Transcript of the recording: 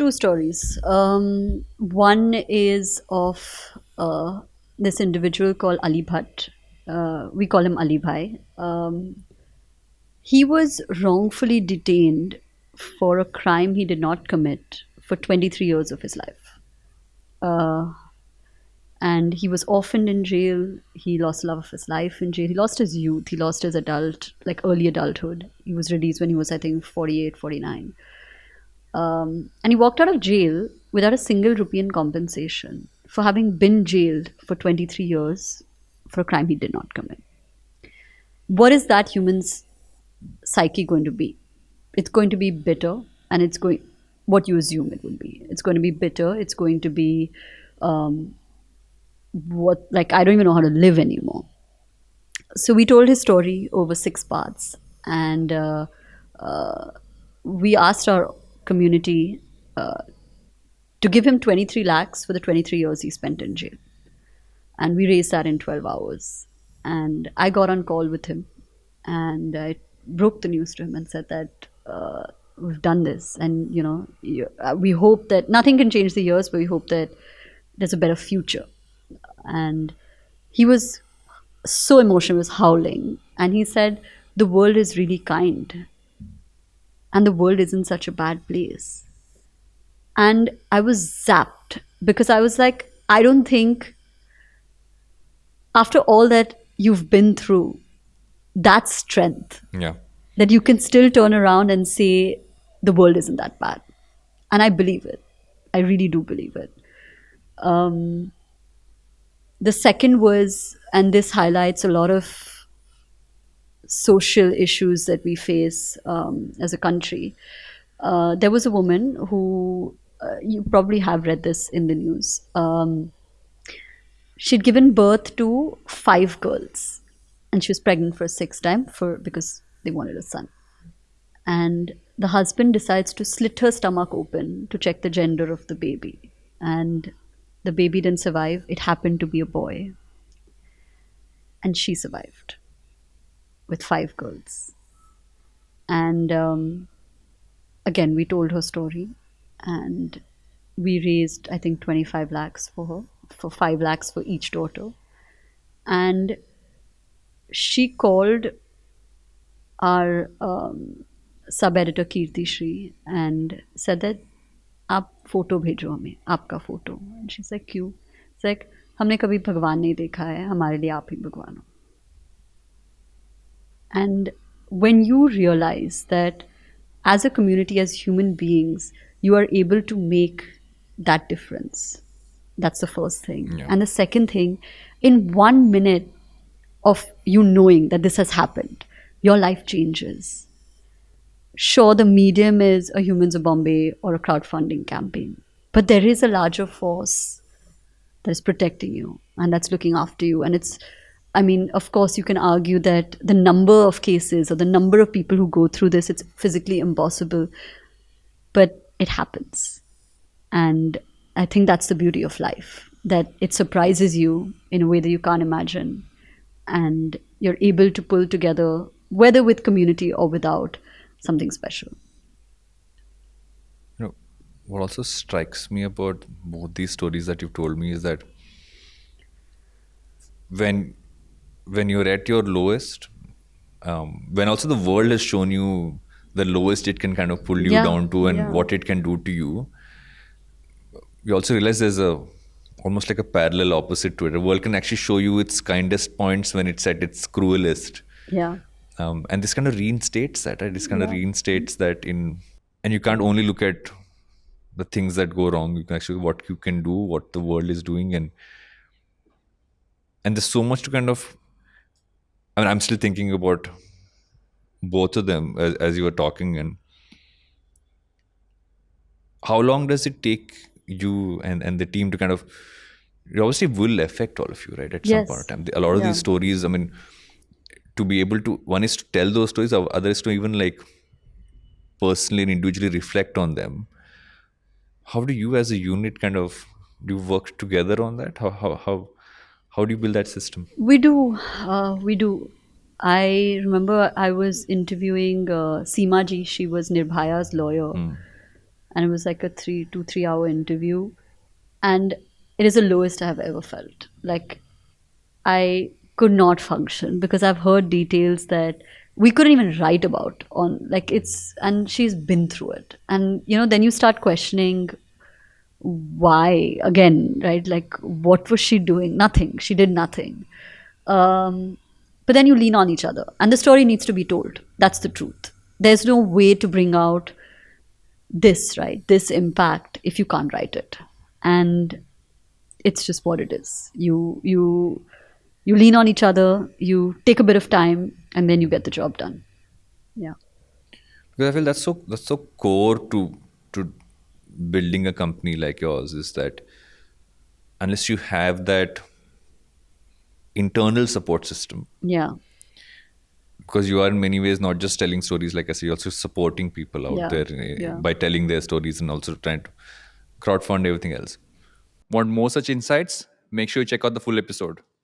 two stories. One is of this individual called Ali Bhatt. We call him Ali Bhai. He was wrongfully detained for a crime he did not commit for 23 years of his life. Uh, and he was orphaned in jail. He lost love of his life in jail. He lost his youth. He lost his early adulthood. He was released when he was, I think, 48, 49. And he walked out of jail without a single rupee in compensation for having been jailed for 23 years for a crime he did not commit. What is that human's psyche going to be? It's going to be bitter, and it's going what you assume it would be. It's going to be bitter. It's going to be um, what like I don't even know how to live anymore. So we told his story over 6 parts, and we asked our community to give him 23 lakhs for the 23 years he spent in jail. And we raised that in 12 hours. And I got on call with him, and I broke the news to him and said that we've done this. And, we hope that nothing can change the years, but we hope that there's a better future. And he was so emotional, he was howling. And he said, the world is really kind, and the world isn't such a bad place. And I was zapped because I was like, I don't think after all that you've been through, that's strength. Yeah. That you can still turn around and say the world isn't that bad. And I believe it. I really do believe it. The second was, and this highlights a lot of social issues that we face as a country. There was a woman who, you probably have read this in the news. She'd given birth to 5 girls, and she was pregnant for a sixth time because they wanted a son. And the husband decides to slit her stomach open to check the gender of the baby. And the baby didn't survive. It happened to be a boy. And she survived with 5 girls. And again, we told her story, and we raised, I think, 25 lakhs for her, for 5 lakhs for each daughter. And she called our sub-editor Kirti Shri and said that आप photo भेजो हमें, आपका photo. And she's like, क्यों? It's like, हमने कभी भगवान नहीं देखा है, हमारे लिए आप ही भगवान हो. And when you realize that as a community, as human beings, you are able to make that difference. That's the first thing. Yeah. And the second thing, in 1 minute of you knowing that this has happened, your life changes. Sure, the medium is a Humans of Bombay or a crowdfunding campaign, but there is a larger force that is protecting you and that's looking after you. And of course, you can argue that the number of cases or the number of people who go through this, it's physically impossible, but it happens. And I think that's the beauty of life, that it surprises you in a way that you can't imagine. And you're able to pull together, whether with community or without, something special. What also strikes me about both these stories that you've told me is that when you're at your lowest, when also the world has shown you the lowest it can kind of pull you down to and what it can do to you, you also realize there's almost like a parallel opposite to it. The world can actually show you its kindest points when it's at its cruelest. Yeah. And this kind of reinstates that, right? This kind of reinstates that and you can't only look at the things that go wrong. You can actually what you can do, what the world is doing, and there's so much to kind of. I'm still thinking about both of them as you were talking, and how long does it take you and the team to kind of. It obviously will affect all of you, right? At some point in time, a lot of these stories. To be able to, one is to tell those stories, other is to even like personally and individually reflect on them. How do you as a unit do you work together on that? How do you build that system? We do. I remember I was interviewing Seema ji. She was Nirbhaya's lawyer. and it was like a 3 hour interview, and it is the lowest I have ever felt. Like, I could not function because I've heard details that we couldn't even write about on, like, it's, and she's been through it. And then you start questioning why again, right? Like, what was she doing? Nothing. She did nothing. Um, but then you lean on each other, and the story needs to be told. That's the truth. There's no way to bring out this, right? This impact if you can't write it. And it's just what it is. You lean on each other, you take a bit of time, and then you get the job done. Yeah. Because I feel that's so core to building a company like yours, is that unless you have that internal support system, Yeah. because you are in many ways not just telling stories, like I say, you're also supporting people out Yeah. there Yeah. by telling their stories and also trying to crowdfund everything else. Want more such insights? Make sure you check out the full episode.